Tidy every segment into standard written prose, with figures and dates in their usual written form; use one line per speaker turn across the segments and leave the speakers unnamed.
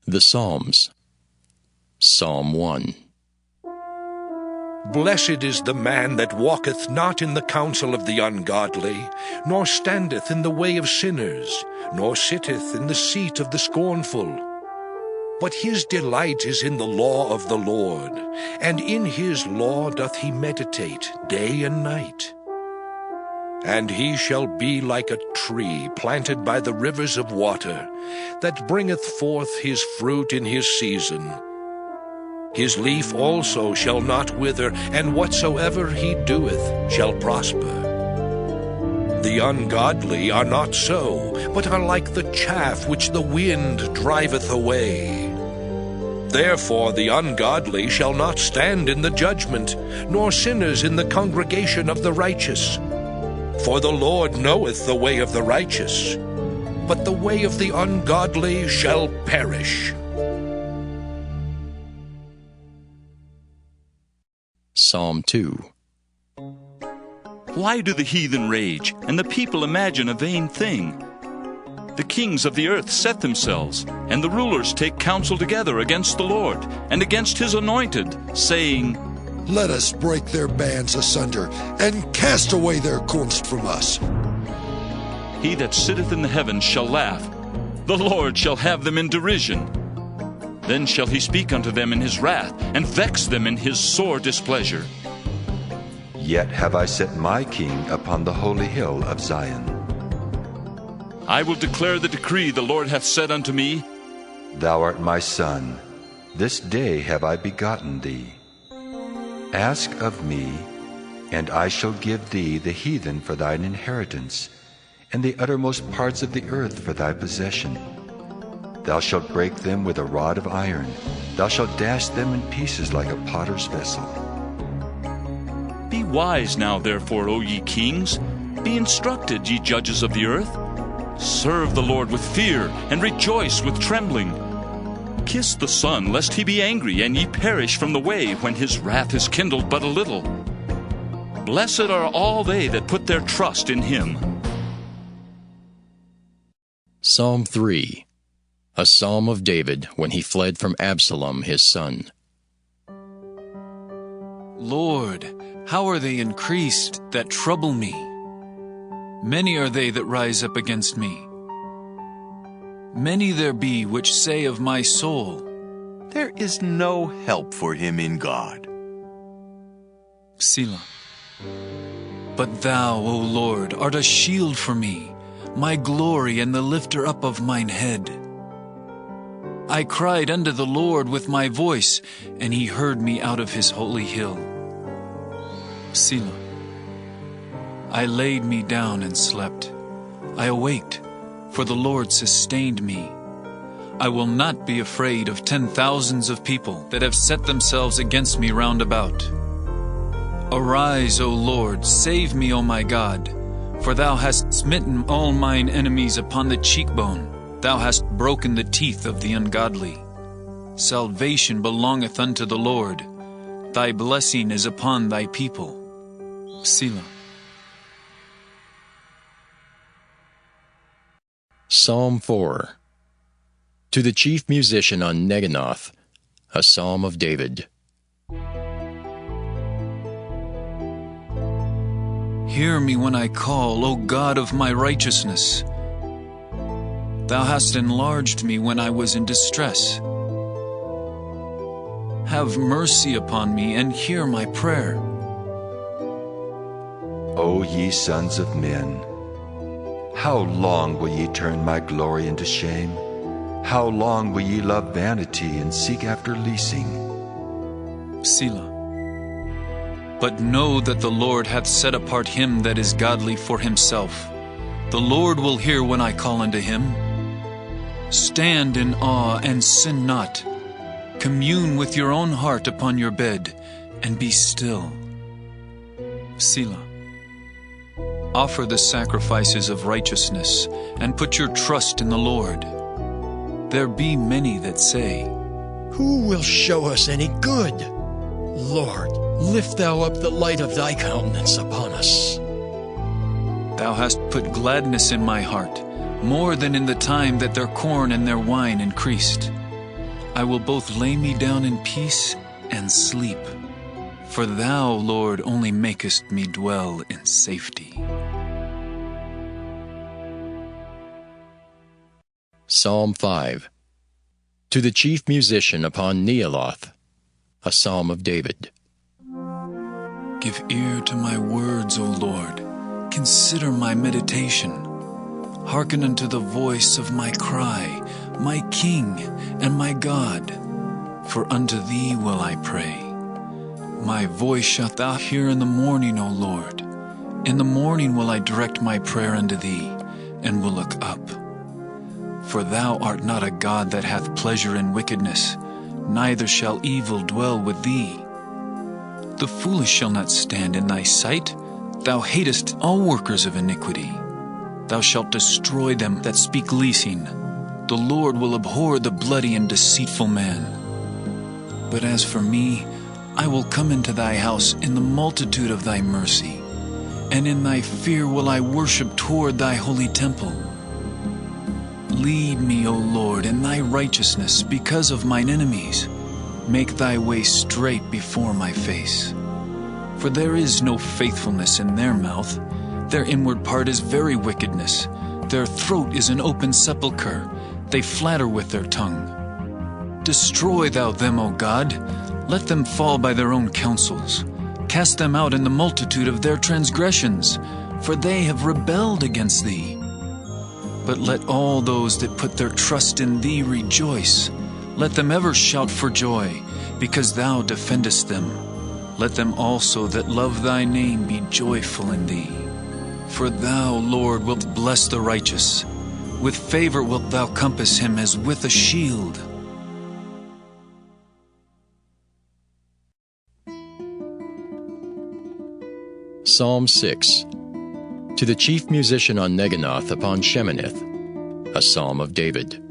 The Psalms. Psalm 1.
Blessed is the man that walketh not in the counsel of the ungodly, nor standeth in the way of sinners, nor sitteth in the seat of the scornful. But his delight is in the law of the Lord, and in his law doth he meditate day and night. And he shall be like a tree planted by the rivers of water, that bringeth forth his fruit in his season. His leaf also shall not wither, and whatsoever he doeth shall prosper. The ungodly are not so, but are like the chaff which the wind driveth away. Therefore the ungodly shall not stand in the judgment, nor sinners in the congregation of the righteous. For the Lord knoweth the way of the righteous, but the way of the ungodly shall perish.
Psalm 2.
Why do the heathen rage, and the people imagine a vain thing? The kings of the earth set themselves, and the rulers take counsel together against the Lord, and against his anointed, saying,
Let us break their bands asunder, and cast away their cords from us.
He that sitteth in the heavens shall laugh, the Lord shall have them in derision. Then shall he speak unto them in his wrath, and vex them in his sore displeasure.
Yet have I set my king upon the holy hill of Zion.
I will declare the decree the Lord hath said unto me,
Thou art my son, this day have I begotten thee. Ask of me, and I shall give thee the heathen for thine inheritance, and the uttermost parts of the earth for thy possession. Thou shalt break them with a rod of iron, thou shalt dash them in pieces like a potter's vessel.
Be wise now, therefore, O ye kings, be instructed, ye judges of the earth. Serve the Lord with fear, and rejoice with trembling. Kiss the Son, lest he be angry, and ye perish from the way, when his wrath is kindled but a little. Blessed are all they that put their trust in him.
Psalm 3. A psalm of David when he fled from Absalom his son.
Lord, how are they increased that trouble me? Many are they that rise up against me. Many there be which say of my soul,
There is no help for him in God.
Selah. But thou, O Lord, art a shield for me, my glory and the lifter up of mine head. I cried unto the Lord with my voice, and he heard me out of his holy hill. Selah. I laid me down and slept. I awaked, for the Lord sustained me. I will not be afraid of 10,000s of people that have set themselves against me round about. Arise, O Lord, save me, O my God, for thou hast smitten all mine enemies upon the cheekbone. Thou hast broken the teeth of the ungodly. Salvation belongeth unto the Lord. Thy blessing is upon thy people. Selah.
Psalm 4. To the chief musician on Neginoth, a psalm of David.
Hear me when I call, O God of my righteousness. Thou hast enlarged me when I was in distress. Have mercy upon me and hear my prayer.
O ye sons of men, how long will ye turn my glory into shame? How long will ye love vanity and seek after leasing?
Selah. But know that the Lord hath set apart him that is godly for himself. The Lord will hear when I call unto him. Stand in awe and sin not. Commune with your own heart upon your bed, and be still. Selah. Offer the sacrifices of righteousness, and put your trust in the Lord. There be many that say,
Who will show us any good? Lord, lift thou up the light of thy countenance upon us.
Thou hast put gladness in my heart, more than in the time that their corn and their wine increased. I will both lay me down in peace and sleep. For thou, Lord, only makest me dwell in safety.
Psalm 5. To the chief musician upon Neoloth, a psalm of David.
Give ear to my words, O Lord. Consider my meditation. Hearken unto the voice of my cry, my King and my God. For unto thee will I pray. My voice shalt thou hear in the morning, O Lord. In the morning will I direct my prayer unto thee, and will look up. For thou art not a God that hath pleasure in wickedness, neither shall evil dwell with thee. The foolish shall not stand in thy sight. Thou hatest all workers of iniquity. Thou shalt destroy them that speak leasing. The Lord will abhor the bloody and deceitful man. But as for me, I will come into thy house in the multitude of thy mercy, and in thy fear will I worship toward thy holy temple. Lead me, O Lord, in thy righteousness because of mine enemies. Make thy way straight before my face. For there is no faithfulness in their mouth. Their inward part is very wickedness. Their throat is an open sepulchre. They flatter with their tongue. Destroy thou them, O God. Let them fall by their own counsels. Cast them out in the multitude of their transgressions, for they have rebelled against thee. But let all those that put their trust in thee rejoice. Let them ever shout for joy, because thou defendest them. Let them also that love thy name be joyful in thee. For thou, Lord, wilt bless the righteous. With favor wilt thou compass him as with a shield.
Psalm 6. To the chief musician on Neginoth upon Sheminith, a psalm of David.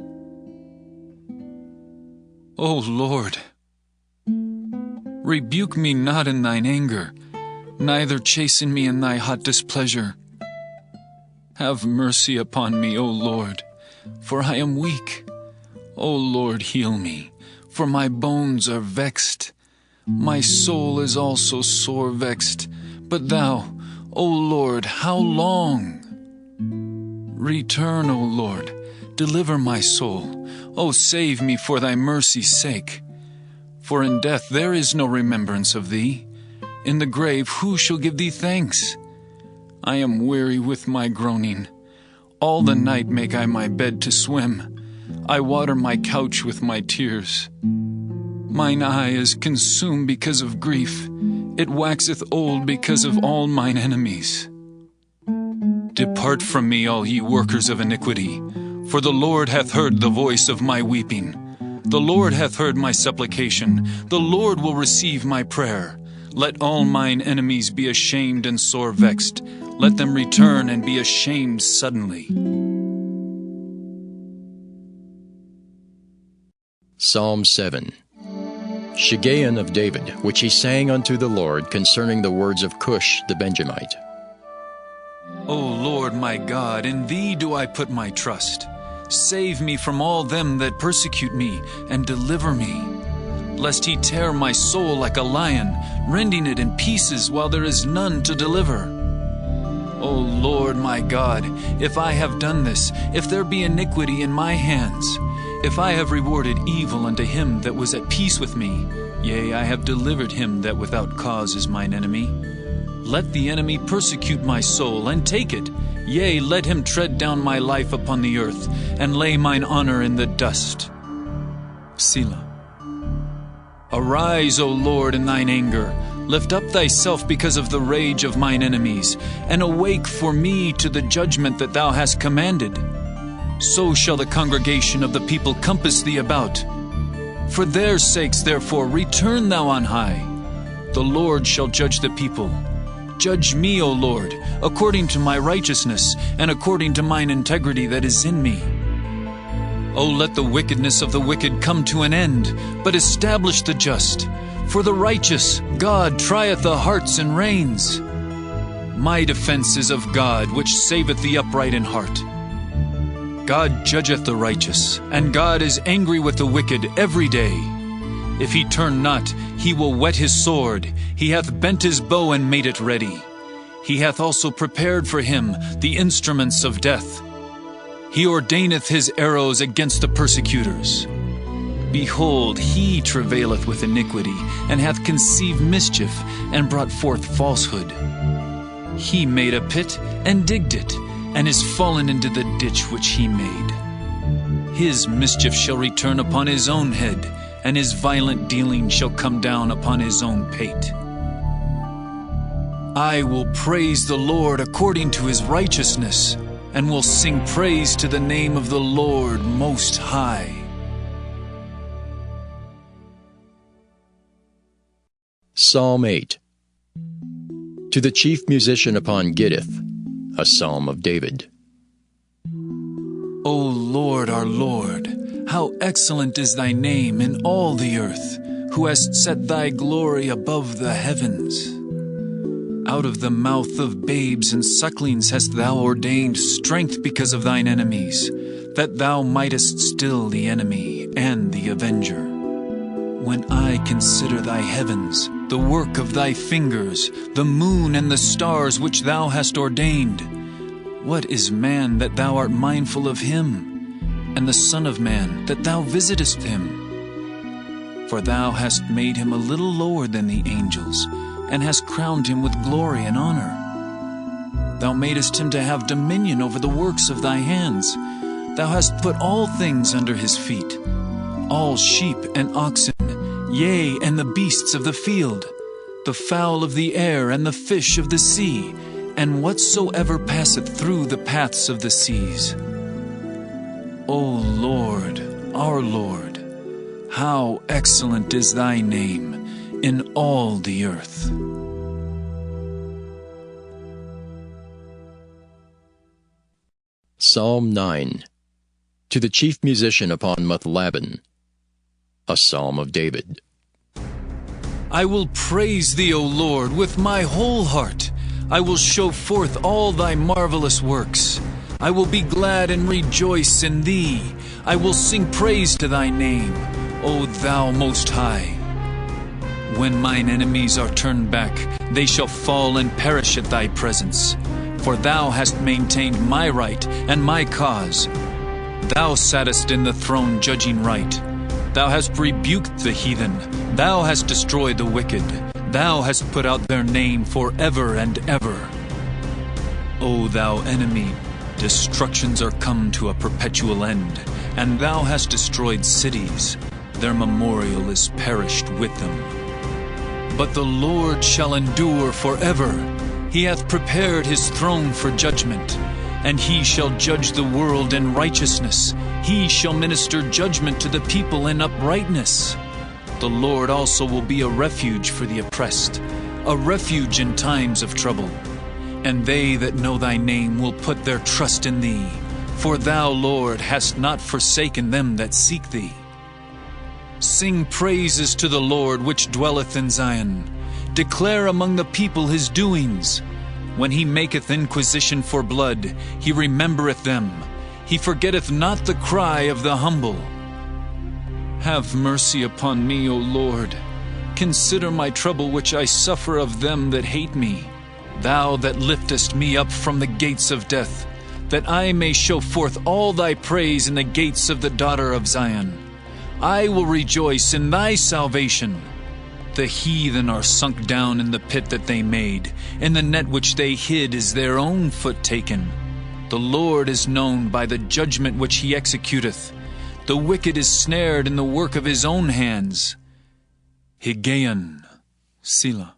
O Lord, rebuke me not in thine anger, neither chasten me in thy hot displeasure. Have mercy upon me, O Lord, for I am weak. O Lord, heal me, for my bones are vexed. My soul is also sore vexed. But thou, O Lord, how long? Return, O Lord, deliver my soul. O save me for thy mercy's sake. For in death there is no remembrance of thee. In the grave who shall give thee thanks? I am weary with my groaning. All the night make I my bed to swim. I water my couch with my tears. Mine eye is consumed because of grief. It waxeth old because of all mine enemies. Depart from me, all ye workers of iniquity, for the Lord hath heard the voice of my weeping. The Lord hath heard my supplication. The Lord will receive my prayer. Let all mine enemies be ashamed and sore vexed. Let them return and be ashamed suddenly.
Psalm 7. Shiggaion of David, which he sang unto the Lord concerning the words of Cush the Benjamite.
O Lord my God, in thee do I put my trust. Save me from all them that persecute me, and deliver me. Lest he tear my soul like a lion, rending it in pieces while there is none to deliver. O Lord my God, if I have done this, if there be iniquity in my hands, if I have rewarded evil unto him that was at peace with me, yea, I have delivered him that without cause is mine enemy. Let the enemy persecute my soul, and take it. Yea, let him tread down my life upon the earth, and lay mine honor in the dust. Selah. Arise, O Lord, in thine anger. Lift up thyself because of the rage of mine enemies, and awake for me to the judgment that thou hast commanded. So shall the congregation of the people compass thee about. For their sakes, therefore, return thou on high. The Lord shall judge the people. Judge me, O Lord, according to my righteousness, and according to mine integrity that is in me. O let the wickedness of the wicked come to an end, but establish the just. For the righteous, God trieth the hearts and reins. My defense is of God, which saveth the upright in heart. God judgeth the righteous, and God is angry with the wicked every day. If he turn not, he will whet his sword. He hath bent his bow and made it ready. He hath also prepared for him the instruments of death. He ordaineth his arrows against the persecutors. Behold, he travaileth with iniquity, and hath conceived mischief, and brought forth falsehood. He made a pit, and digged it, and is fallen into the ditch which he made. His mischief shall return upon his own head, and his violent dealing shall come down upon his own pate. I will praise the Lord according to his righteousness, and will sing praise to the name of the Lord Most High.
Psalm 8. To the chief musician upon Gittith, a psalm of David.
O Lord, our Lord, how excellent is thy name in all the earth, who hast set thy glory above the heavens. Out of the mouth of babes and sucklings hast thou ordained strength because of thine enemies, that thou mightest still the enemy and the avenger. When I consider thy heavens, the work of thy fingers, the moon and the stars which thou hast ordained, what is man that thou art mindful of him, and the Son of Man that thou visitest him? For thou hast made him a little lower than the angels, and hast crowned him with glory and honor. Thou madest him to have dominion over the works of thy hands. Thou hast put all things under his feet, all sheep and oxen, yea, and the beasts of the field, the fowl of the air, and the fish of the sea, and whatsoever passeth through the paths of the seas. O Lord, our Lord, how excellent is thy name in all the earth.
Psalm 9. To the chief musician upon Muthlabben, a psalm of David.
I will praise thee, O Lord, with my whole heart. I will show forth all thy marvelous works. I will be glad and rejoice in thee. I will sing praise to thy name, O thou Most High. When mine enemies are turned back, they shall fall and perish at thy presence. For thou hast maintained my right and my cause. Thou sattest in the throne judging right. Thou hast rebuked the heathen. Thou hast destroyed the wicked. Thou hast put out their name forever and ever. O thou enemy, destructions are come to a perpetual end, and thou hast destroyed cities. Their memorial is perished with them. But the Lord shall endure forever. He hath prepared his throne for judgment, and he shall judge the world in righteousness. He shall minister judgment to the people in uprightness. The Lord also will be a refuge for the oppressed, a refuge in times of trouble. And they that know thy name will put their trust in thee. For thou, Lord, hast not forsaken them that seek thee. Sing praises to the Lord which dwelleth in Zion. Declare among the people his doings. When he maketh inquisition for blood, he remembereth them. He forgetteth not the cry of the humble. Have mercy upon me, O Lord. Consider my trouble which I suffer of them that hate me. Thou that liftest me up from the gates of death, that I may show forth all thy praise in the gates of the daughter of Zion. I will rejoice in thy salvation. The heathen are sunk down in the pit that they made. In the net which they hid is their own foot taken. The Lord is known by the judgment which he executeth. The wicked is snared in the work of his own hands. Higgaion, Selah.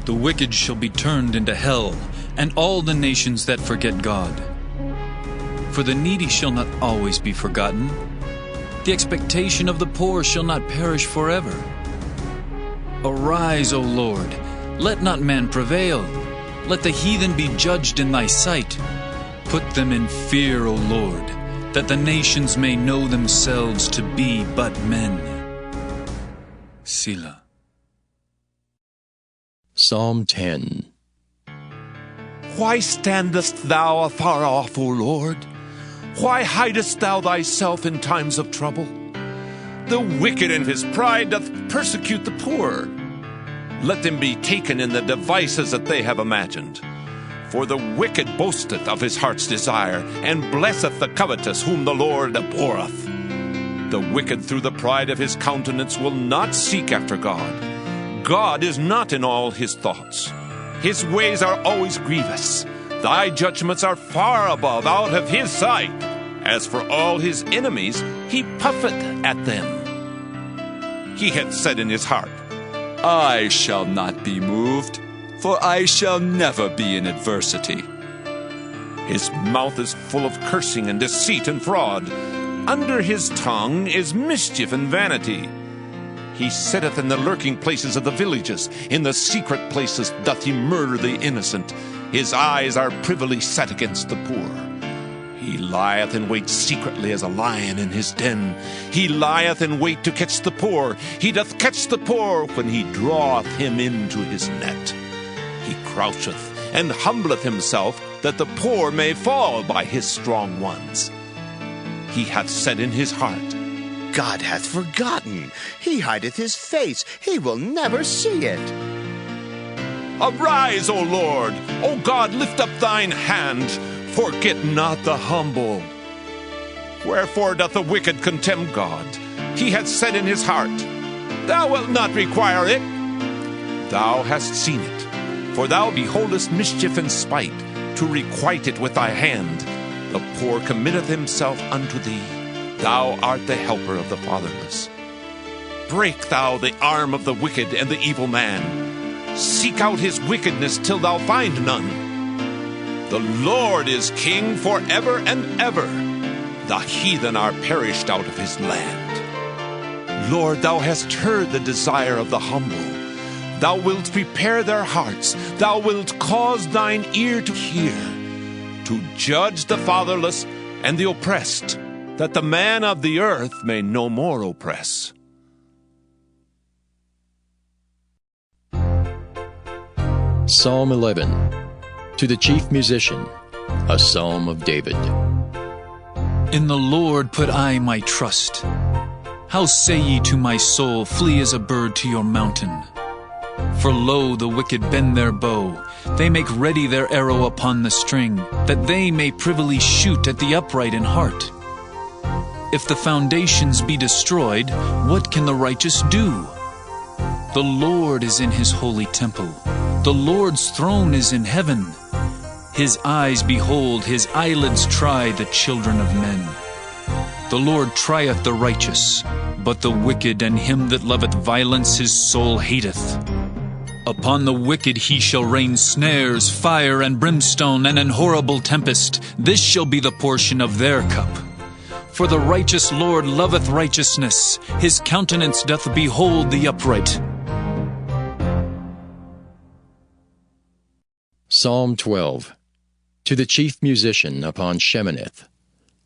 The wicked shall be turned into hell, and all the nations that forget God. For the needy shall not always be forgotten. The expectation of the poor shall not perish forever. Arise, O Lord, let not man prevail. Let the heathen be judged in thy sight. Put them in fear, O Lord, that the nations may know themselves to be but men. Selah.
Psalm 10.
Why standest thou afar off, O Lord? Why hidest thou thyself in times of trouble? The wicked in his pride doth persecute the poor. Let them be taken in the devices that they have imagined. For the wicked boasteth of his heart's desire, and blesseth the covetous whom the Lord abhorreth. The wicked through the pride of his countenance will not seek after God. God is not in all his thoughts. His ways are always grievous. Thy judgments are far above out of his sight. As for all his enemies, he puffeth at them. He hath said in his heart,
I shall not be moved, for I shall never be in adversity.
His mouth is full of cursing and deceit and fraud. Under his tongue is mischief and vanity. He sitteth in the lurking places of the villages. In the secret places doth he murder the innocent. His eyes are privily set against the poor. He lieth in wait secretly as a lion in his den. He lieth in wait to catch the poor. He doth catch the poor when he draweth him into his net. He croucheth and humbleth himself, that the poor may fall by his strong ones. He hath said in his heart,
God hath forgotten. He hideth his face. He will never see it.
Arise, O Lord! O God, lift up thine hand. Forget not the humble. Wherefore doth the wicked contemn God? He hath said in his heart, Thou wilt not require it. Thou hast seen it, for thou beholdest mischief and spite, to requite it with thy hand. The poor committeth himself unto thee. Thou art the helper of the fatherless. Break thou the arm of the wicked and the evil man. Seek out his wickedness till thou find none. The Lord is king forever and ever. The heathen are perished out of his land. Lord, thou hast heard the desire of the humble. Thou wilt prepare their hearts. Thou wilt cause thine ear to hear, to judge the fatherless and the oppressed, that the man of the earth may no more oppress.
Psalm 11. To the chief musician, a psalm of David.
In the Lord put I my trust. How say ye to my soul, flee as a bird to your mountain? For lo, the wicked bend their bow. They make ready their arrow upon the string, that they may privily shoot at the upright in heart. If the foundations be destroyed, what can the righteous do? The Lord is in his holy temple. The Lord's throne is in heaven. His eyes behold, his eyelids try the children of men. The Lord trieth the righteous, but the wicked and him that loveth violence his soul hateth. Upon the wicked he shall rain snares, fire and brimstone, and an horrible tempest. This shall be the portion of their cup. For the righteous Lord loveth righteousness. His countenance doth behold the upright.
Psalm 12. To the chief musician upon Sheminith,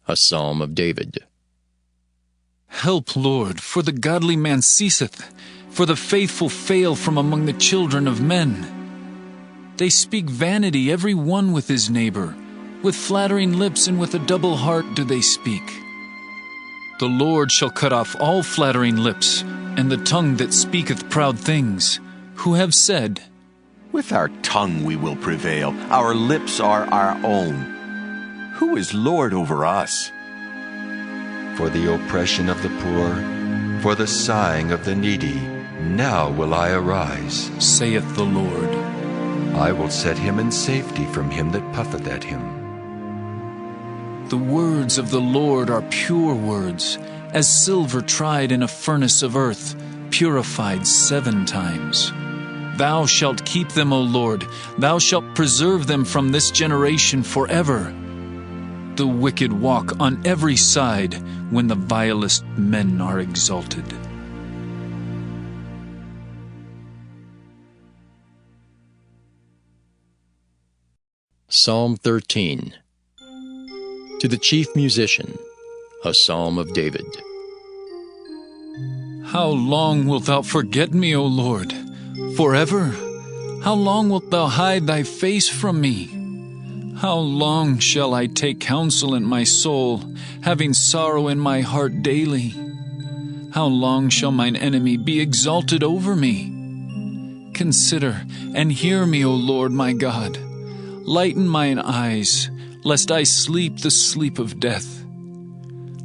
a psalm of David.
Help, Lord, for the godly man ceaseth, for the faithful fail from among the children of men. They speak vanity every one with his neighbor. With flattering lips and with a double heart do they speak. The Lord shall cut off all flattering lips, and the tongue that speaketh proud things, who have said,
With our tongue we will prevail. Our lips are our own. Who is Lord over us?
For the oppression of the poor, for the sighing of the needy, now will I arise,
saith the Lord.
I will set him in safety from him that puffeth at him.
The words of the Lord are pure words, as silver tried in a furnace of earth, purified 7 times. Thou shalt keep them, O Lord. Thou shalt preserve them from this generation forever. The wicked walk on every side when the vilest men are exalted.
Psalm 13. To the chief musician, a psalm of David.
How long wilt thou forget me, O Lord? Forever? How long wilt thou hide thy face from me? How long shall I take counsel in my soul, having sorrow in my heart daily? How long shall mine enemy be exalted over me? Consider and hear me, O Lord my God. Lighten mine eyes, lest I sleep the sleep of death.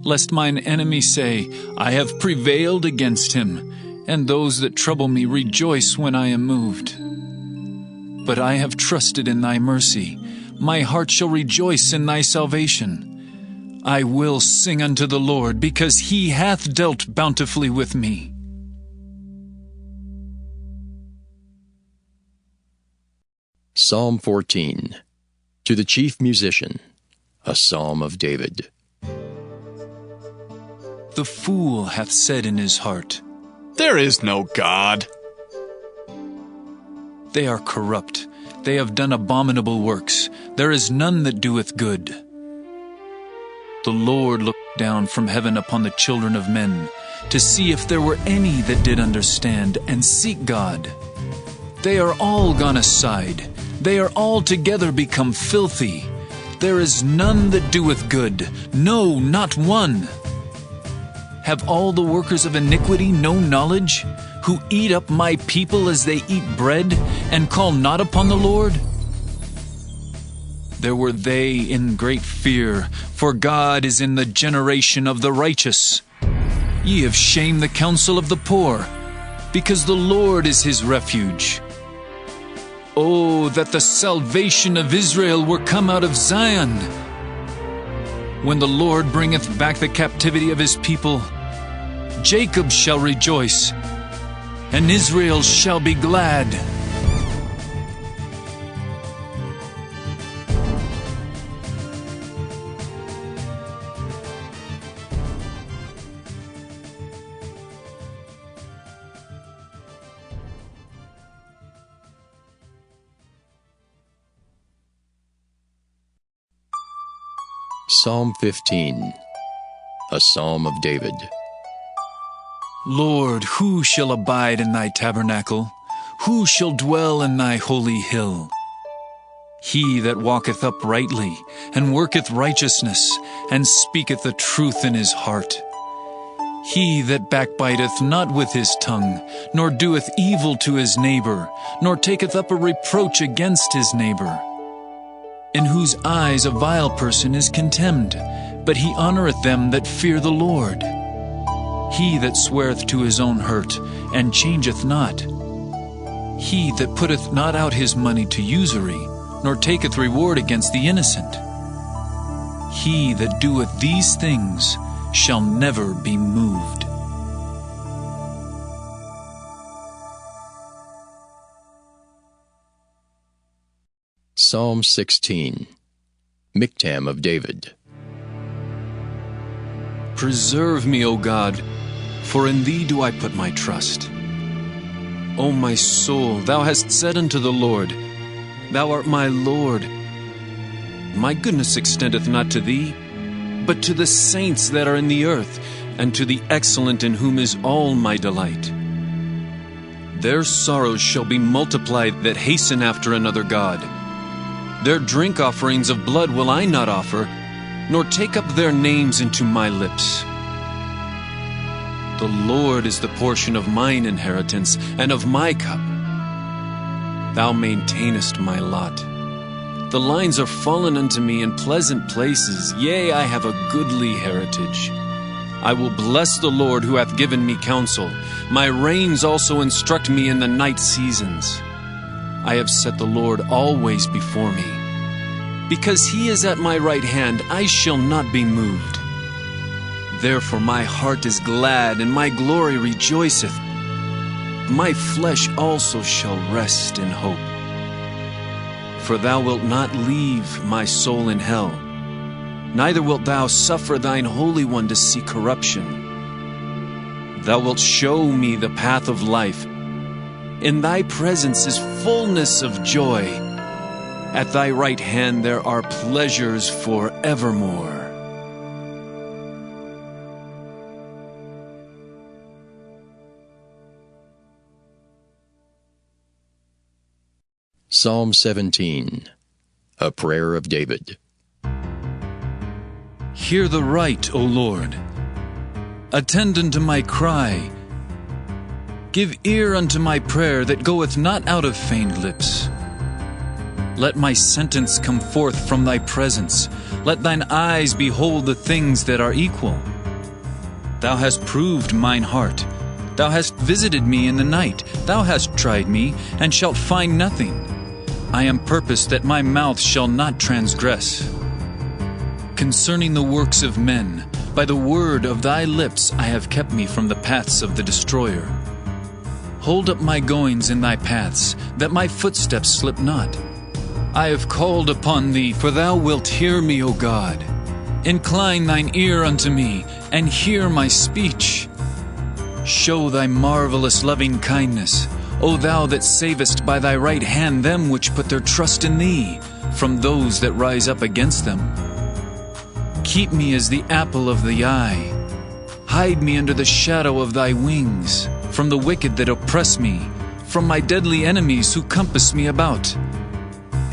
Lest mine enemy say, I have prevailed against him, and those that trouble me rejoice when I am moved. But I have trusted in thy mercy. My heart shall rejoice in thy salvation. I will sing unto the Lord, because he hath dealt bountifully with me.
Psalm 14. To the chief musician, a psalm of David.
The fool hath said in his heart,
There is no God.
They are corrupt. They have done abominable works. There is none that doeth good. The Lord looked down from heaven upon the children of men, to see if there were any that did understand and seek God. They are all gone aside. They are altogether become filthy. There is none that doeth good, no, not one. Have all the workers of iniquity no knowledge, who eat up my people as they eat bread, and call not upon the Lord? There were they in great fear, for God is in the generation of the righteous. Ye have shamed the counsel of the poor, because the Lord is his refuge. Oh, that the salvation of Israel were come out of Zion! When the Lord bringeth back the captivity of his people, Jacob shall rejoice, and Israel shall be glad.
Psalm 15. A psalm of David.
Lord, who shall abide in thy tabernacle? Who shall dwell in thy holy hill? He that walketh uprightly, and worketh righteousness, and speaketh the truth in his heart. He that backbiteth not with his tongue, nor doeth evil to his neighbor, nor taketh up a reproach against his neighbor. In whose eyes a vile person is contemned, but he honoreth them that fear the Lord. He that sweareth to his own hurt, and changeth not. He that putteth not out his money to usury, nor taketh reward against the innocent. He that doeth these things shall never be moved.
Psalm 16. Miktam of David.
Preserve me, O God, for in thee do I put my trust. O my soul, thou hast said unto the Lord, Thou art my Lord. My goodness extendeth not to thee, but to the saints that are in the earth, and to the excellent in whom is all my delight. Their sorrows shall be multiplied that hasten after another God. Their drink offerings of blood will I not offer, nor take up their names into my lips. The Lord is the portion of mine inheritance, and of my cup. Thou maintainest my lot. The lines are fallen unto me in pleasant places, yea, I have a goodly heritage. I will bless the Lord who hath given me counsel. My reins also instruct me in the night seasons. I have set the Lord always before me. Because he is at my right hand, I shall not be moved. Therefore my heart is glad, and my glory rejoiceth. My flesh also shall rest in hope. For thou wilt not leave my soul in hell, neither wilt thou suffer thine Holy One to see corruption. Thou wilt show me the path of life. In thy presence is fullness of joy. At thy right hand there are pleasures forevermore.
Psalm 17. A prayer of David.
Hear the right, O Lord. Attend unto my cry. Give ear unto my prayer that goeth not out of feigned lips. Let my sentence come forth from thy presence. Let thine eyes behold the things that are equal. Thou hast proved mine heart. Thou hast visited me in the night. Thou hast tried me, and shalt find nothing. I am purposed that my mouth shall not transgress. Concerning the works of men, by the word of thy lips I have kept me from the paths of the destroyer. Hold up my goings in thy paths, that my footsteps slip not. I have called upon thee, for thou wilt hear me, O God. Incline thine ear unto me, and hear my speech. Show thy marvelous loving kindness, O thou that savest by thy right hand them which put their trust in thee, from those that rise up against them. Keep me as the apple of the eye. Hide me under the shadow of thy wings, from the wicked that oppress me, from my deadly enemies who compass me about.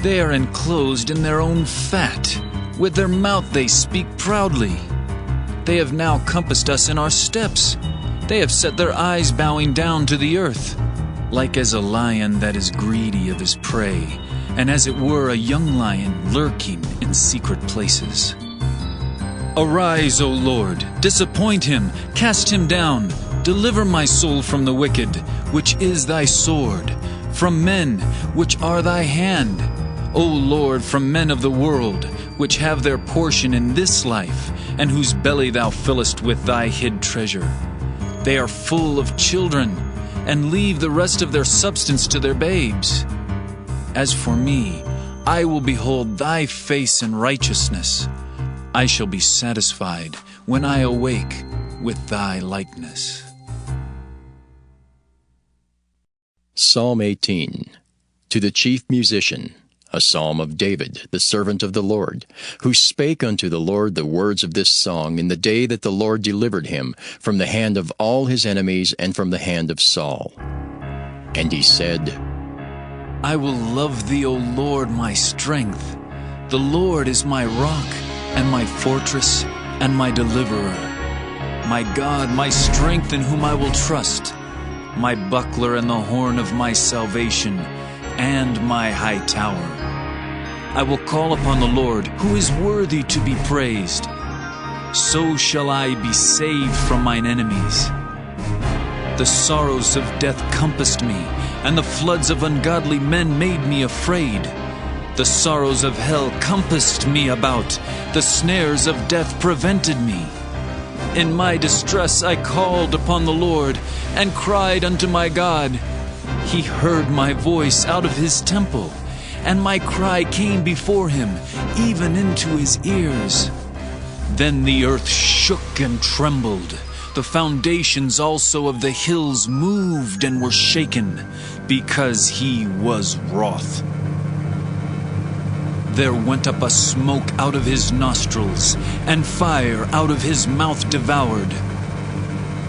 They are enclosed in their own fat. With their mouth they speak proudly. They have now compassed us in our steps. They have set their eyes bowing down to the earth, like as a lion that is greedy of his prey, and as it were a young lion lurking in secret places. Arise, O Lord, disappoint him, cast him down. Deliver my soul from the wicked, which is thy sword, from men, which are thy hand. O Lord, from men of the world, which have their portion in this life, and whose belly thou fillest with thy hid treasure. They are full of children, and leave the rest of their substance to their babes. As for me, I will behold thy face in righteousness. I shall be satisfied when I awake with thy likeness.
Psalm 18. To the chief musician, a psalm of David, the servant of the Lord, who spake unto the Lord the words of this song in the day that the Lord delivered him from the hand of all his enemies and from the hand of Saul. And he said,
I will love thee, O Lord, my strength. The Lord is my rock, and my fortress, and my deliverer. My God, my strength in whom I will trust, my buckler and the horn of my salvation, and my high tower. I will call upon the Lord, who is worthy to be praised. So shall I be saved from mine enemies. The sorrows of death compassed me, and the floods of ungodly men made me afraid. The sorrows of hell compassed me about. The snares of death prevented me. In my distress I called upon the Lord, and cried unto my God. He heard my voice out of his temple, and my cry came before him, even into his ears. Then the earth shook and trembled. The foundations also of the hills moved and were shaken, because he was wroth. There went up a smoke out of his nostrils, and fire out of his mouth devoured.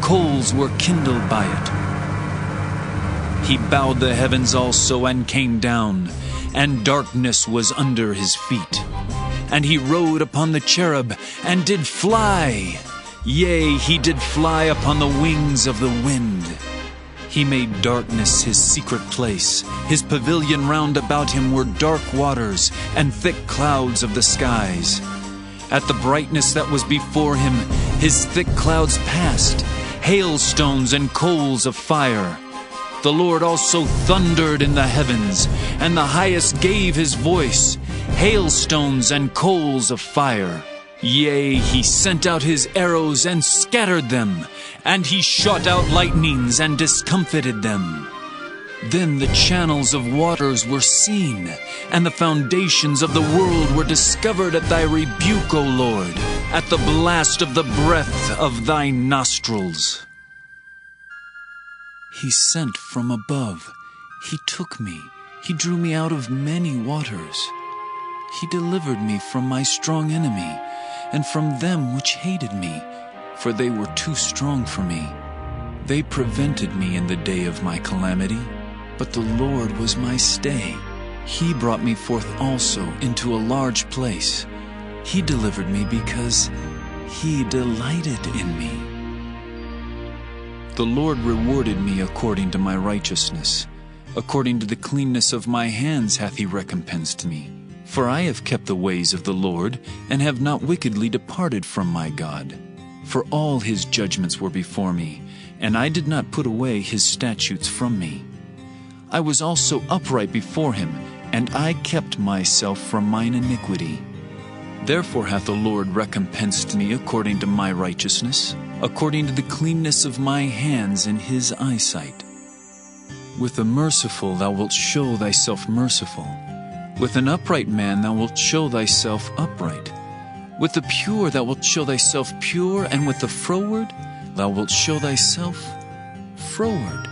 Coals were kindled by it. He bowed the heavens also and came down, and darkness was under his feet. And he rode upon the cherub, and did fly. Yea, he did fly upon the wings of the wind. He made darkness his secret place. His pavilion round about him were dark waters, and thick clouds of the skies. At the brightness that was before him, his thick clouds passed, hailstones and coals of fire. The Lord also thundered in the heavens, and the highest gave his voice, hailstones and coals of fire. Yea, he sent out his arrows and scattered them, and he shot out lightnings and discomfited them. Then the channels of waters were seen, and the foundations of the world were discovered at thy rebuke, O Lord, at the blast of the breath of thy nostrils. He sent from above. He took me. He drew me out of many waters. He delivered me from my strong enemy, and from them which hated me, for they were too strong for me. They prevented me in the day of my calamity, but the Lord was my stay. He brought me forth also into a large place. He delivered me because He delighted in me. The Lord rewarded me according to my righteousness. According to the cleanness of my hands hath He recompensed me. For I have kept the ways of the Lord, and have not wickedly departed from my God. For all His judgments were before me, and I did not put away His statutes from me. I was also upright before Him, and I kept myself from mine iniquity. Therefore hath the Lord recompensed me according to my righteousness, according to the cleanness of my hands in His eyesight. With the merciful thou wilt show thyself merciful. With an upright man thou wilt show thyself upright. With the pure thou wilt show thyself pure, and with the froward thou wilt show thyself froward.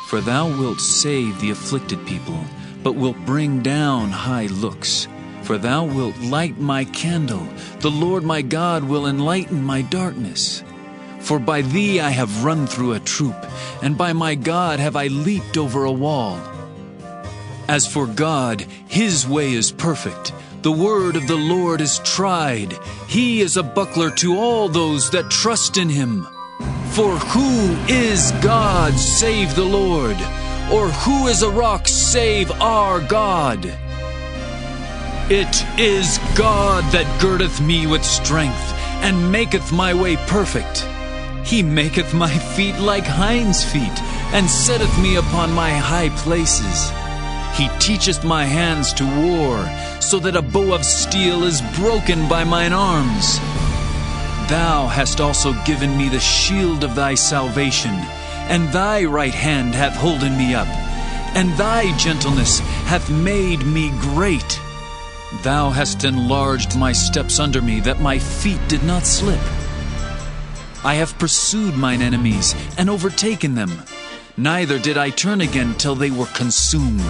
For thou wilt save the afflicted people, but wilt bring down high looks. For thou wilt light my candle, the Lord my God will enlighten my darkness. For by thee I have run through a troop, and by my God have I leaped over a wall. As for God, His way is perfect. The word of the Lord is tried. He is a buckler to all those that trust in Him. For who is God save the Lord? Or who is a rock save our God? It is God that girdeth me with strength, and maketh my way perfect. He maketh my feet like hinds' feet, and setteth me upon my high places. He teacheth my hands to war, so that a bow of steel is broken by mine arms. Thou hast also given me the shield of thy salvation, and thy right hand hath holden me up, and thy gentleness hath made me great. Thou hast enlarged my steps under me, that my feet did not slip. I have pursued mine enemies, and overtaken them. Neither did I turn again till they were consumed.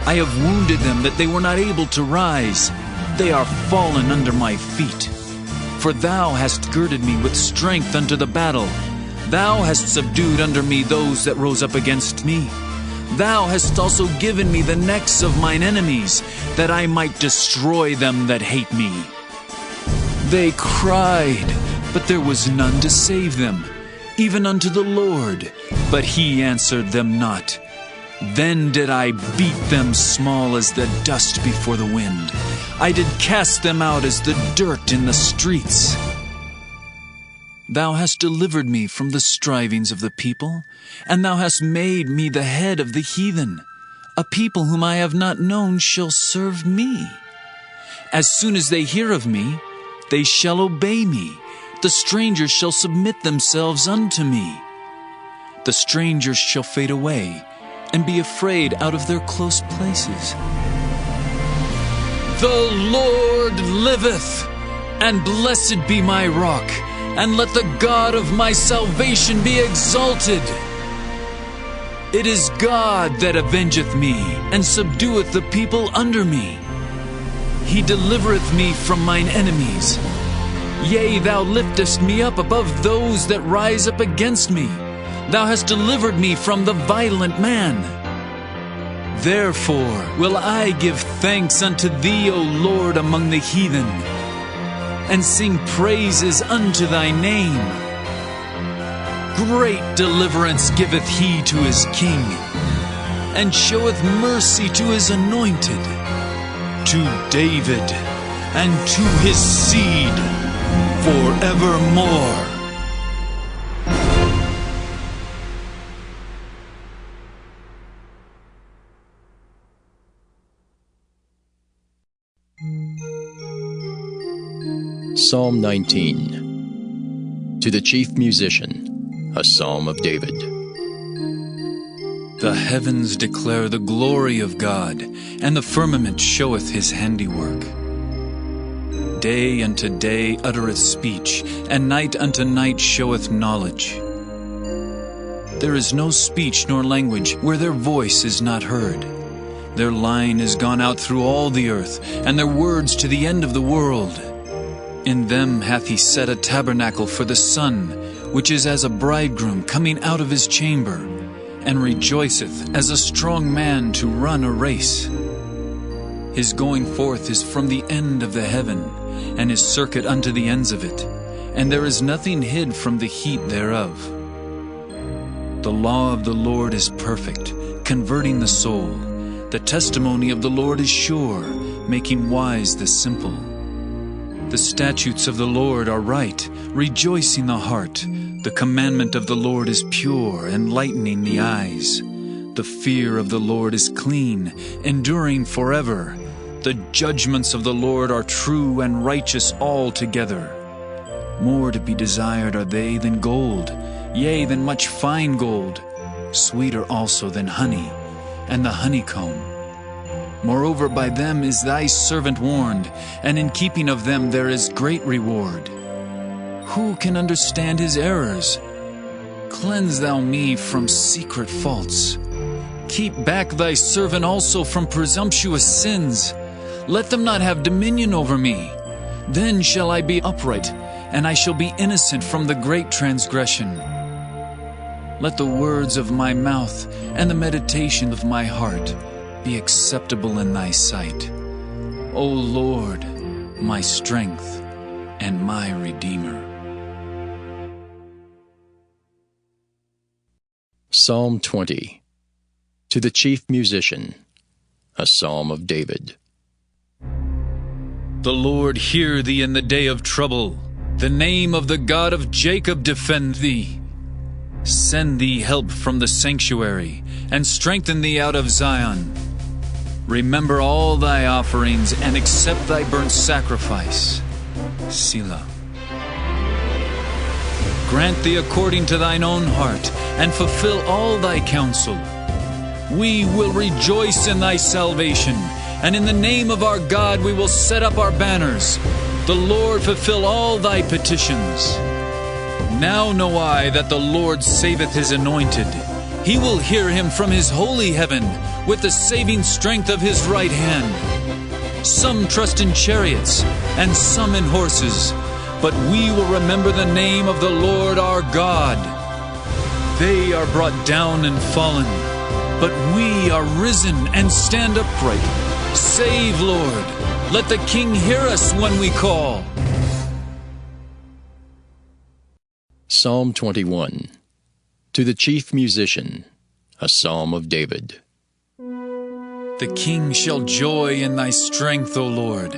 I have wounded them, that they were not able to rise. They are fallen under my feet. For thou hast girded me with strength unto the battle. Thou hast subdued under me those that rose up against me. Thou hast also given me the necks of mine enemies, that I might destroy them that hate me. They cried, but there was none to save them, even unto the Lord, but He answered them not. Then did I beat them small as the dust before the wind. I did cast them out as the dirt in the streets. Thou hast delivered me from the strivings of the people, and thou hast made me the head of the heathen. A people whom I have not known shall serve me. As soon as they hear of me, they shall obey me. The strangers shall submit themselves unto me. The strangers shall fade away, and be afraid out of their close places. The Lord liveth, and blessed be my rock, and let the God of my salvation be exalted. It is God that avengeth me, and subdueth the people under me. He delivereth me from mine enemies. Yea, thou liftest me up above those that rise up against me. Thou hast delivered me from the violent man. Therefore will I give thanks unto thee, O Lord, among the heathen, and sing praises unto thy name. Great deliverance giveth he to his king, and showeth mercy to his anointed, to David, and to his seed forevermore.
Psalm 19. To the chief musician, a psalm of David.
The heavens declare the glory of God, and the firmament showeth his handiwork. Day unto day uttereth speech, and night unto night showeth knowledge. There is no speech nor language where their voice is not heard. Their line is gone out through all the earth, and their words to the end of the world. In them hath he set a tabernacle for the sun, which is as a bridegroom coming out of his chamber, and rejoiceth as a strong man to run a race. His going forth is from the end of the heaven, and his circuit unto the ends of it, and there is nothing hid from the heat thereof. The law of the Lord is perfect, converting the soul. The testimony of the Lord is sure, making wise the simple. The statutes of the Lord are right, rejoicing the heart. The commandment of the Lord is pure, enlightening the eyes. The fear of the Lord is clean, enduring forever. The judgments of the Lord are true and righteous altogether. More to be desired are they than gold, yea, than much fine gold, sweeter also than honey, and the honeycomb. Moreover, by them is thy servant warned, and in keeping of them there is great reward. Who can understand his errors? Cleanse thou me from secret faults. Keep back thy servant also from presumptuous sins. Let them not have dominion over me. Then shall I be upright, and I shall be innocent from the great transgression. Let the words of my mouth and the meditation of my heart be acceptable in thy sight, O Lord, my strength and my Redeemer.
Psalm 20. To the Chief Musician, a Psalm of David.
The Lord hear thee in the day of trouble. The name of the God of Jacob defend thee. Send thee help from the sanctuary, and strengthen thee out of Zion. Remember all thy offerings, and accept thy burnt sacrifice. Selah. Grant thee according to thine own heart, and fulfill all thy counsel. We will rejoice in thy salvation, and in the name of our God we will set up our banners. The Lord fulfill all thy petitions. Now know I that the Lord saveth his anointed. He will hear him from his holy heaven with the saving strength of his right hand. Some trust in chariots and some in horses, but we will remember the name of the Lord our God. They are brought down and fallen, but we are risen and stand upright. Save, Lord. Let the King hear us when we call.
Psalm 21. To the Chief Musician, a Psalm of David.
The king shall joy in thy strength, O Lord,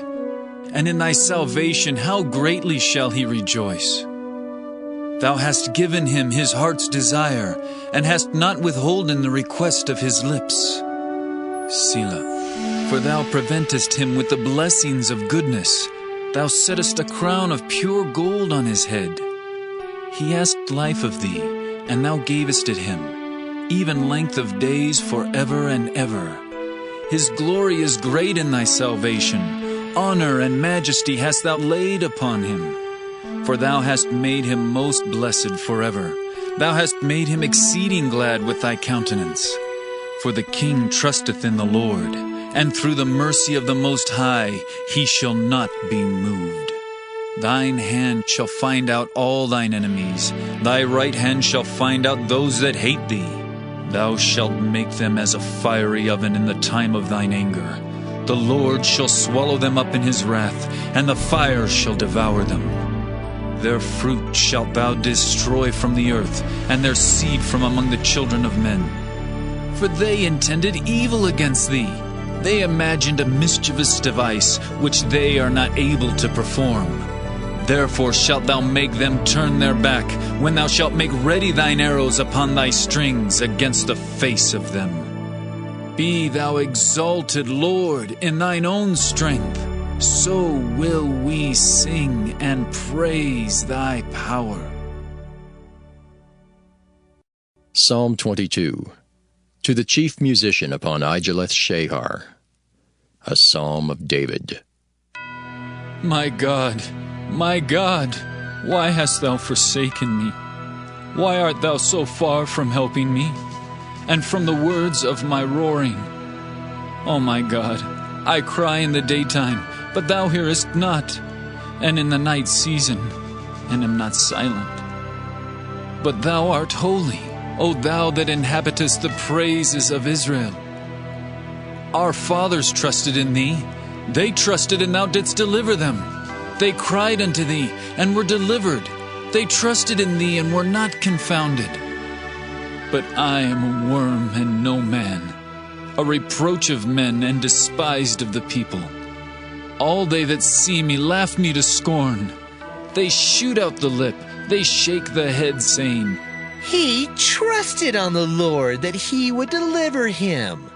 and in thy salvation how greatly shall he rejoice. Thou hast given him his heart's desire, and hast not withholden the request of his lips. Selah. For thou preventest him with the blessings of goodness. Thou settest a crown of pure gold on his head. He asked life of thee, and thou gavest it him, even length of days forever and ever. His glory is great in thy salvation. Honor and majesty hast thou laid upon him. For thou hast made him most blessed forever. Thou hast made him exceeding glad with thy countenance. For the king trusteth in the Lord, and through the mercy of the Most High he shall not be moved. Thine hand shall find out all thine enemies. Thy right hand shall find out those that hate thee. Thou shalt make them as a fiery oven in the time of thine anger. The Lord shall swallow them up in his wrath, and the fire shall devour them. Their fruit shalt thou destroy from the earth, and their seed from among the children of men. For they intended evil against thee. They imagined a mischievous device, which they are not able to perform. Therefore shalt thou make them turn their back, when thou shalt make ready thine arrows upon thy strings against the face of them. Be thou exalted, Lord, in thine own strength. So will we sing and praise thy power.
Psalm 22. To the Chief Musician upon Igeleth-Shahar, a Psalm of David.
My God, why hast thou forsaken me? Why art thou so far from helping me, and from the words of my roaring? O my God, I cry in the daytime, but thou hearest not, and in the night season, and am not silent. But thou art holy, O thou that inhabitest the praises of Israel. Our fathers trusted in thee. They trusted, and thou didst deliver them. They cried unto thee, and were delivered. They trusted in thee, and were not confounded. But I am a worm and no man, a reproach of men, and despised of the people. All they that see me laugh me to scorn. They shoot out the lip, they shake the head, saying,
He trusted on the Lord that he would deliver him.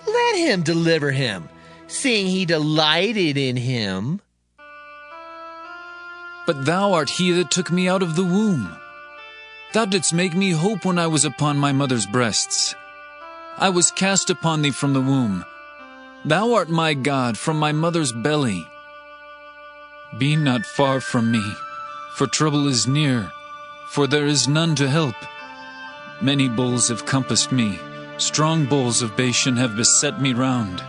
Let him deliver him, seeing he delighted in him.
But thou art he that took me out of the womb. Thou didst make me hope when I was upon my mother's breasts. I was cast upon thee from the womb. Thou art my God from my mother's belly. Be not far from me, for trouble is near, for there is none to help. Many bulls have compassed me, strong bulls of Bashan have beset me round.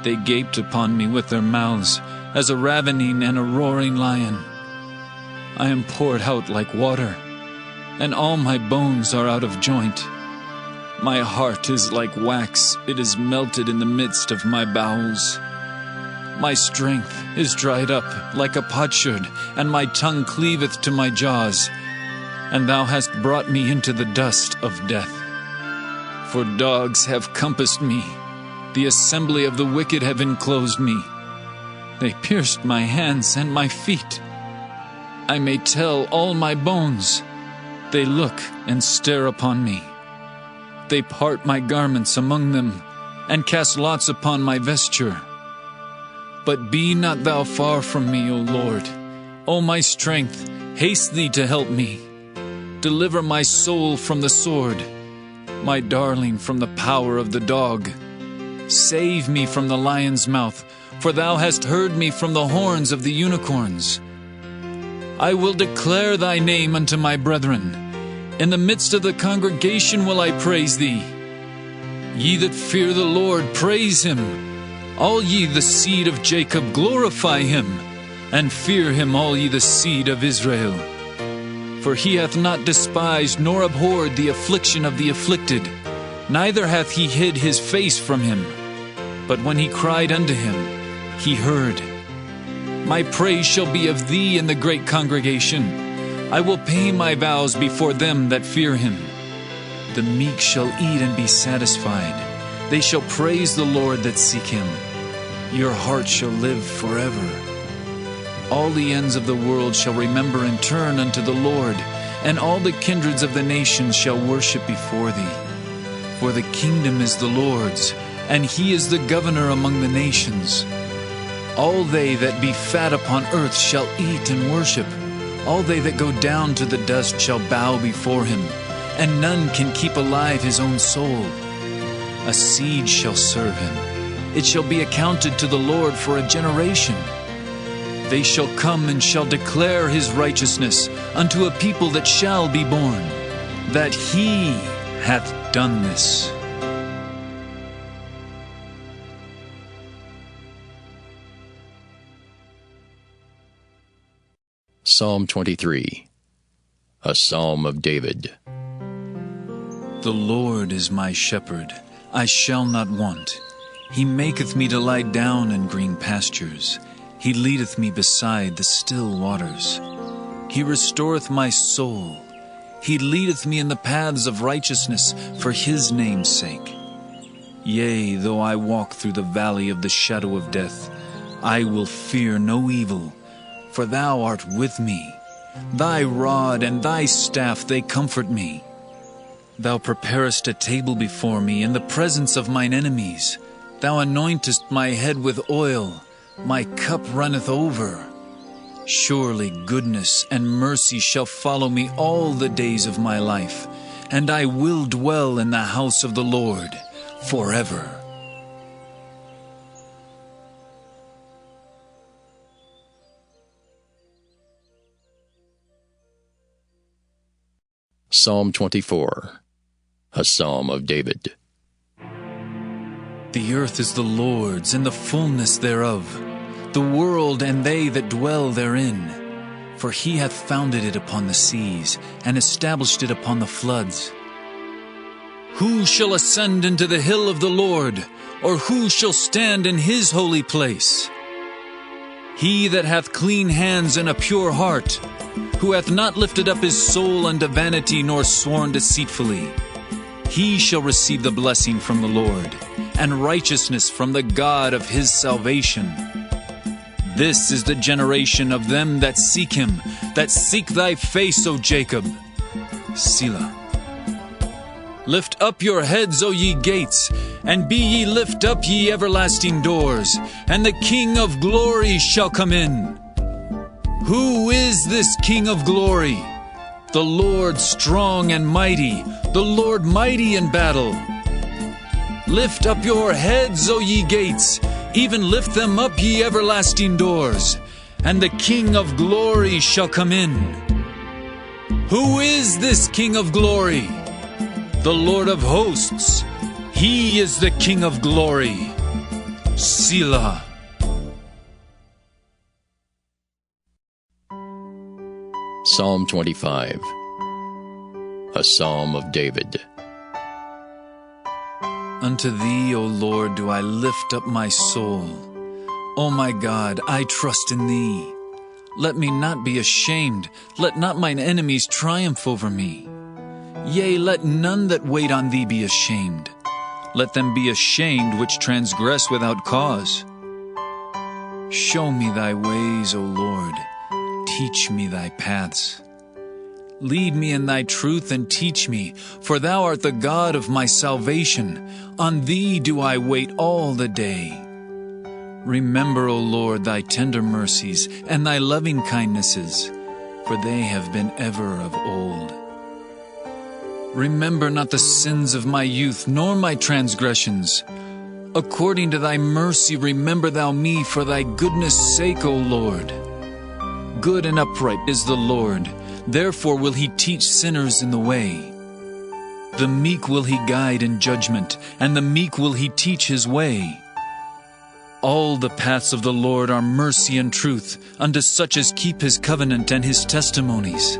They gaped upon me with their mouths, as a ravening and a roaring lion. I am poured out like water, and all my bones are out of joint. My heart is like wax, it is melted in the midst of my bowels. My strength is dried up like a potsherd, and my tongue cleaveth to my jaws. And thou hast brought me into the dust of death. For dogs have compassed me, the assembly of the wicked have enclosed me. They pierced my hands and my feet. I may tell all my bones. They look and stare upon me. They part my garments among them, and cast lots upon my vesture. But be not thou far from me, O Lord. O my strength, haste thee to help me. Deliver my soul from the sword, my darling from the power of the dog. Save me from the lion's mouth, for thou hast heard me from the horns of the unicorns. I will declare thy name unto my brethren. In the midst of the congregation will I praise thee. Ye that fear the Lord, praise him. All ye the seed of Jacob, glorify him. And fear him, all ye the seed of Israel. For he hath not despised nor abhorred the affliction of the afflicted, neither hath he hid his face from him. But when he cried unto him, he heard. My praise shall be of thee in the great congregation. I will pay my vows before them that fear him. The meek shall eat and be satisfied. They shall praise the Lord that seek him. Your heart shall live forever. All the ends of the world shall remember and turn unto the Lord, and all the kindreds of the nations shall worship before thee. For the kingdom is the Lord's, and he is the governor among the nations. All they that be fat upon earth shall eat and worship. All they that go down to the dust shall bow before him, and none can keep alive his own soul. A seed shall serve him. It shall be accounted to the Lord for a generation. They shall come and shall declare his righteousness unto a people that shall be born, that he hath done this.
Psalm 23, a Psalm of David.
The Lord is my shepherd, I shall not want. He maketh me to lie down in green pastures. He leadeth me beside the still waters. He restoreth my soul. He leadeth me in the paths of righteousness for his name's sake. Yea, though I walk through the valley of the shadow of death, I will fear no evil, for thou art with me. Thy rod and thy staff, they comfort me. Thou preparest a table before me in the presence of mine enemies. Thou anointest my head with oil. My cup runneth over. Surely goodness and mercy shall follow me all the days of my life, and I will dwell in the house of the Lord forever.
Psalm 24, a Psalm of David.
The earth is the Lord's, and the fullness thereof, the world and they that dwell therein. For he hath founded it upon the seas, and established it upon the floods. Who shall ascend into the hill of the Lord, or who shall stand in his holy place? He that hath clean hands and a pure heart, who hath not lifted up his soul unto vanity, nor sworn deceitfully, he shall receive the blessing from the Lord, and righteousness from the God of his salvation. This is the generation of them that seek him, that seek thy face, O Jacob. Selah. Lift up your heads, O ye gates, and be ye lift up, ye everlasting doors, and the King of glory shall come in. Who is this King of glory? The Lord strong and mighty, the Lord mighty in battle. Lift up your heads, O ye gates, even lift them up, ye everlasting doors, and the King of glory shall come in. Who is this King of glory? The Lord of hosts, he is the King of glory. Selah.
Psalm 25, a psalm of David.
Unto thee, O Lord, do I lift up my soul. O my God, I trust in thee. Let me not be ashamed, let not mine enemies triumph over me. Yea, let none that wait on thee be ashamed. Let them be ashamed which transgress without cause. Show me thy ways, O Lord. Teach me thy paths. Lead me in thy truth and teach me, for thou art the God of my salvation. On thee do I wait all the day. Remember, O Lord, thy tender mercies and thy loving kindnesses, for they have been ever of old. Remember not the sins of my youth, nor my transgressions. According to thy mercy remember thou me for thy goodness' sake, O Lord. Good and upright is the Lord, therefore will he teach sinners in the way. The meek will he guide in judgment, and the meek will he teach his way. All the paths of the Lord are mercy and truth, unto such as keep his covenant and his testimonies.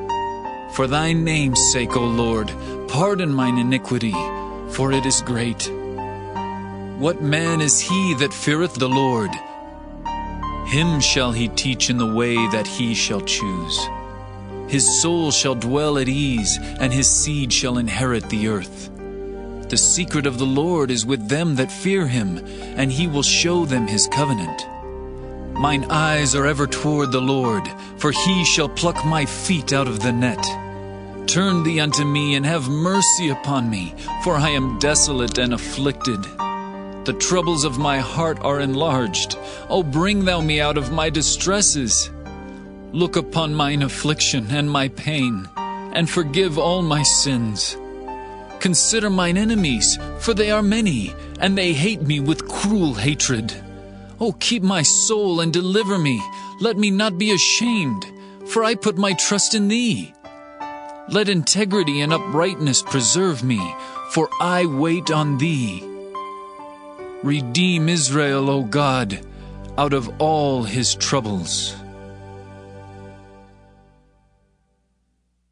For thy name's sake, O Lord, pardon mine iniquity, for it is great. What man is he that feareth the Lord? Him shall he teach in the way that he shall choose. His soul shall dwell at ease, and his seed shall inherit the earth. The secret of the Lord is with them that fear him, and he will show them his covenant. Mine eyes are ever toward the Lord, for he shall pluck my feet out of the net. Turn thee unto me, and have mercy upon me, for I am desolate and afflicted. The troubles of my heart are enlarged. O bring thou me out of my distresses. Look upon mine affliction and my pain, and forgive all my sins. Consider mine enemies, for they are many, and they hate me with cruel hatred. O keep my soul and deliver me. Let me not be ashamed, for I put my trust in thee. Let integrity and uprightness preserve me, for I wait on thee. Redeem Israel, O God, out of all his troubles.